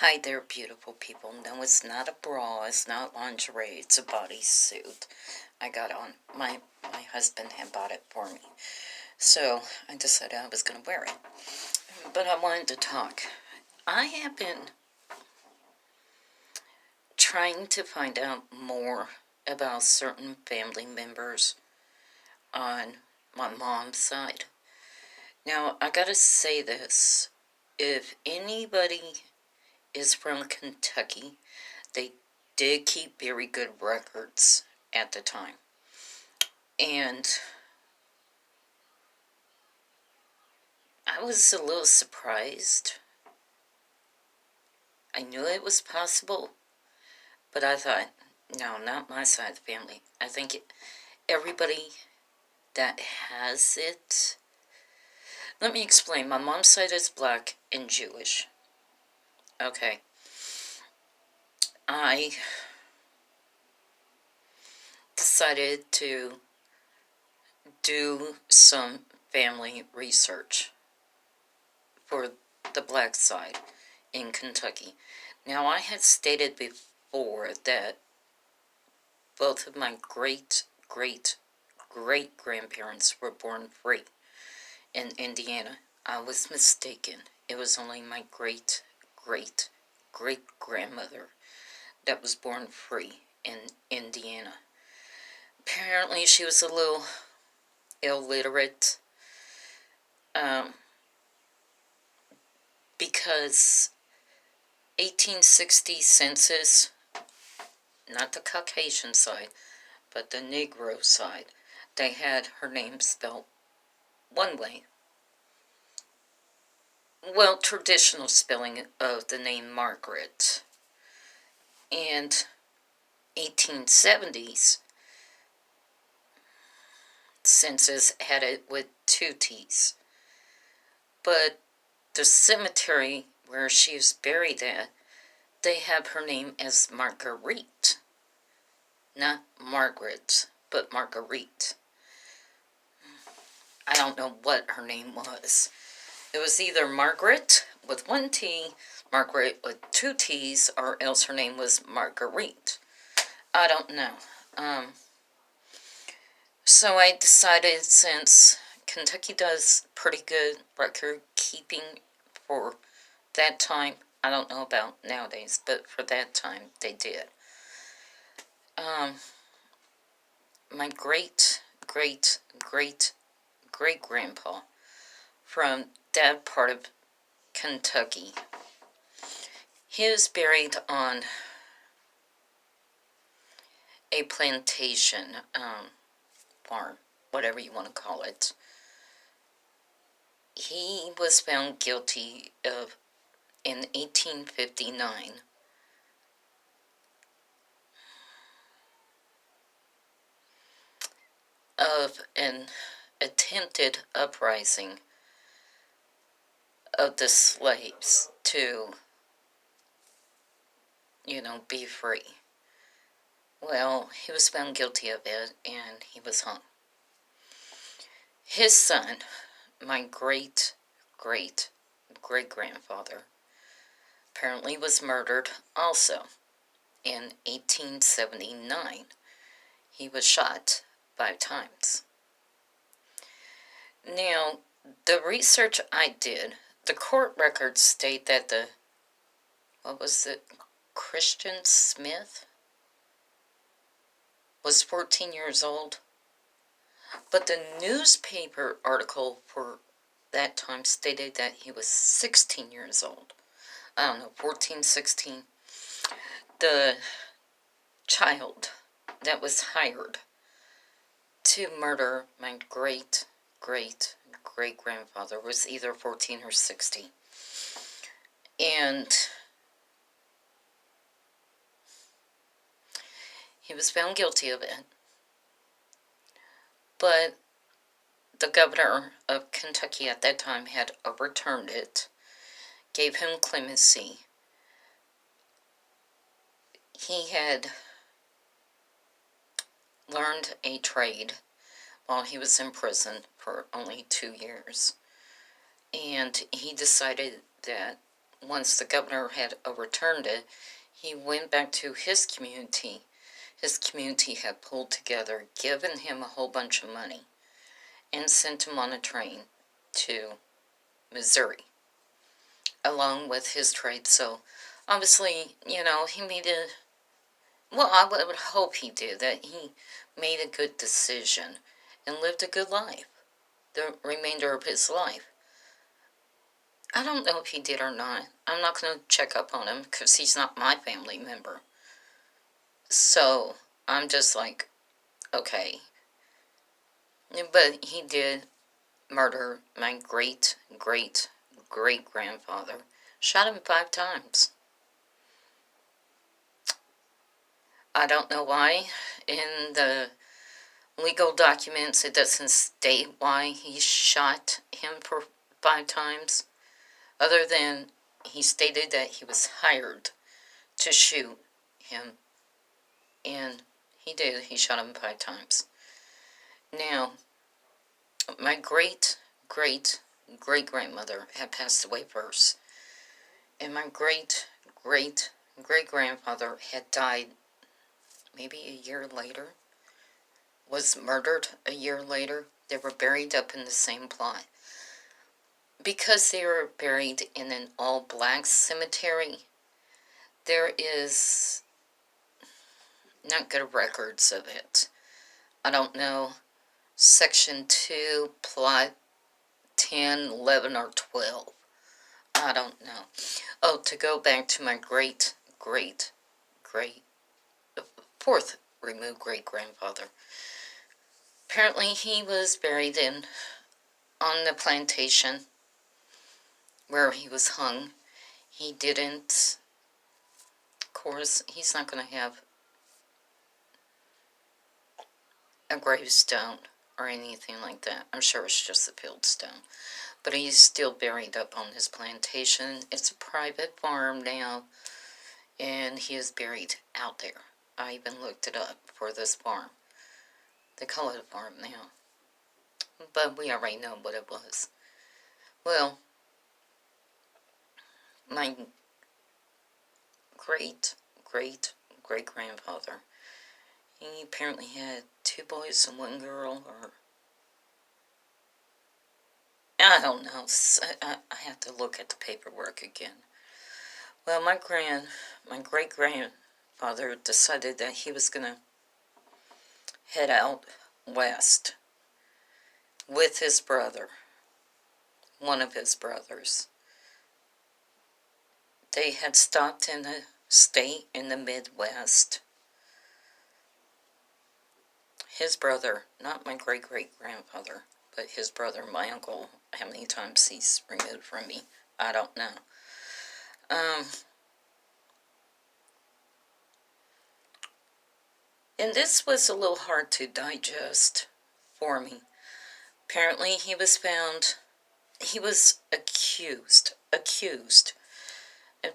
Hi there, beautiful people. No, it's not a bra, it's not lingerie, it's a bodysuit. I got on, my husband had bought it for me. So, I decided I was going to wear it. But I wanted to talk. I have been trying to find out more about certain family members on my mom's side. Now, I gotta say this. If anybody is from Kentucky, they did keep very good records at the time. And I was a little surprised. I knew it was possible, but I thought, no, not my side of the family. I think everybody that has it... Let me explain. My mom's side is black and Jewish. Okay. I decided to do some family research for the black side in Kentucky. Now, I had stated before that both of my great-great-great-grandparents were born free in Indiana. I was mistaken. It was only my great-great-great-grandmother that was born free in Indiana. Apparently, she was a little illiterate, because 1860 census, not the Caucasian side, but the Negro side, they had her name spelled one way. Well, traditional spelling of the name Margaret. And 1870s census had it with two T's. But the cemetery where she was buried at, they have her name as Marguerite. Not Margaret, but Marguerite. I don't know what her name was. It was either Margaret with one T, Margaret with two T's, or else her name was Marguerite. I don't know. So I decided, since Kentucky does pretty good record keeping for that time, I don't know about nowadays, but for that time they did. My great-great-great-great-grandpa from that part of Kentucky, he was buried on a plantation, farm, whatever you want to call it. He was found guilty of, in 1859, of an attempted uprising of the slaves to, be free. Well, he was found guilty of it, and he was hung. His son, my great-great-great-grandfather, apparently was murdered also in 1879. He was shot 5 times. Now, the research I did, the court records state that Christian Smith was 14 years old. But the newspaper article for that time stated that he was 16 years old. I don't know, 14, 16. The child that was hired to murder my great-great-great-grandfather was either 14 or 16. And he was found guilty of it. But the governor of Kentucky at that time had overturned it, gave him clemency. He had learned a trade while he was in prison for only 2 years. And he decided that once the governor had overturned it, he went back to his community. His community had pulled together, given him a whole bunch of money, and sent him on a train to Missouri, along with his trade. So, obviously, he made I would hope he did, that he made a good decision and lived a good life the remainder of his life. I don't know if he did or not. I'm not going to check up on him because he's not my family member. So, I'm just like, okay. But he did murder my great-great-great-grandfather. Shot him 5 times. I don't know why. In the legal documents, it doesn't state why he shot him for 5 times, other than he stated that he was hired to shoot him, and he did. He shot him 5 times. Now, my great-great-great-grandmother had passed away first, and my great-great-great-grandfather had died maybe a year later, was murdered a year later. They were buried up in the same plot. Because they were buried in an all-black cemetery, there is not good records of it. I don't know, Section 2, Plot 10, 11, or 12. I don't know. Oh, to go back to my fourth removed great-grandfather. Apparently he was buried on the plantation where he was hung. He didn't, of course, he's not going to have a gravestone or anything like that. I'm sure it's just a field stone. But he's still buried up on his plantation. It's a private farm now, and he is buried out there. I even looked it up for this farm. They call it a farm now, but we already know what it was. Well, my great-great-great-grandfather, he apparently had 2 boys and 1 girl, or I don't know. I have to look at the paperwork again. Well, my great-grandfather decided that he was going to head out west with his brother, one of his brothers. They had stopped in a state in the Midwest. His brother, not my great-great-grandfather, but his brother, my uncle, how many times he's removed from me, I don't know. And this was a little hard to digest for me. Apparently he was accused of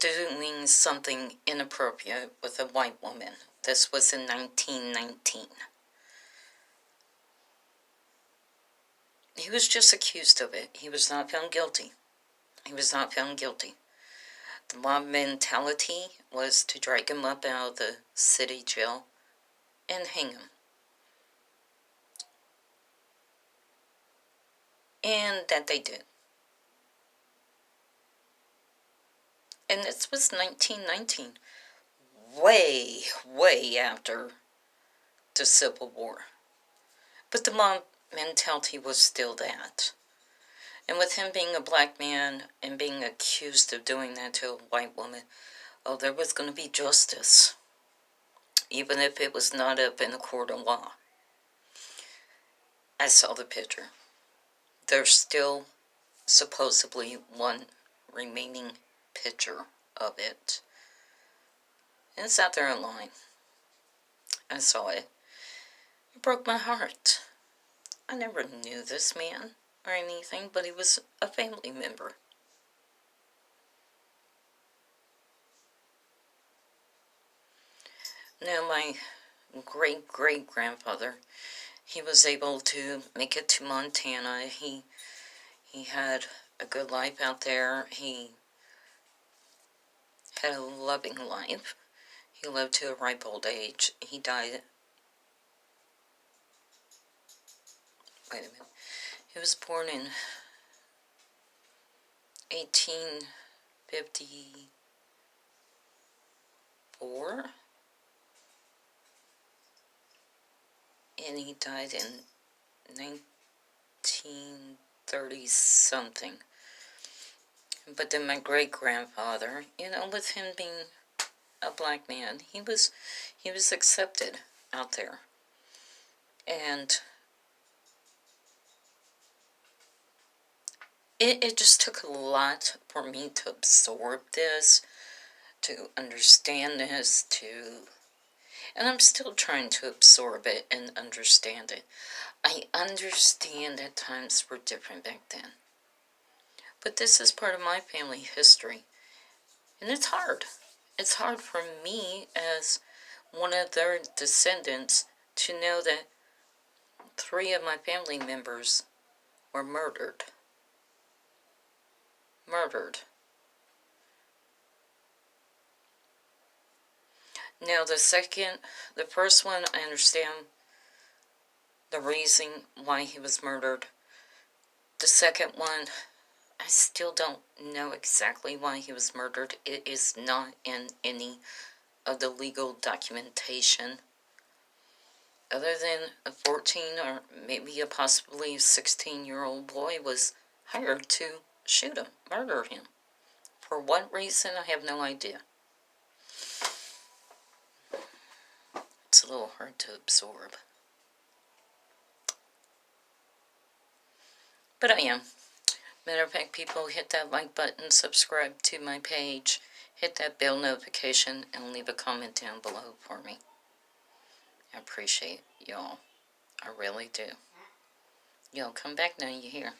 doing something inappropriate with a white woman. This was in 1919. He was just accused of it. He was not found guilty. The mob mentality was to drag him up out of the city jail and hang him. And that they did. And this was 1919, way after the Civil War. But the mob mentality was still that. And with him being a black man and being accused of doing that to a white woman, oh, there was going to be justice, even if it was not up in a court of law. I saw the picture. There's still supposedly one remaining picture of it. And it's out there online. I saw it. It broke my heart. I never knew this man or anything, but he was a family member. Now, my great-great-grandfather, he was able to make it to Montana. He had a good life out there. He had a loving life. He lived to a ripe old age. He died, wait a minute, he was born in 1854, and he died in 1930 something. But then my great-grandfather, with him being a black man, he was accepted out there. And it just took a lot for me to absorb this, to understand this, and I'm still trying to absorb it and understand it. I understand that times were different back then. But this is part of my family history. And it's hard. It's hard for me as one of their descendants to know that 3 of my family members were murdered. Now the first one, I understand the reason why he was murdered. The second one, I still don't know exactly why he was murdered. It is not in any of the legal documentation. Other than a 14 or maybe a possibly 16-year-old boy was hired to shoot him, murder him. For what reason, I have no idea. It's a little hard to absorb. But I am. Matter of fact, people, hit that like button, subscribe to my page, hit that bell notification, and leave a comment down below for me. I appreciate y'all. I really do. Y'all come back now, you hear?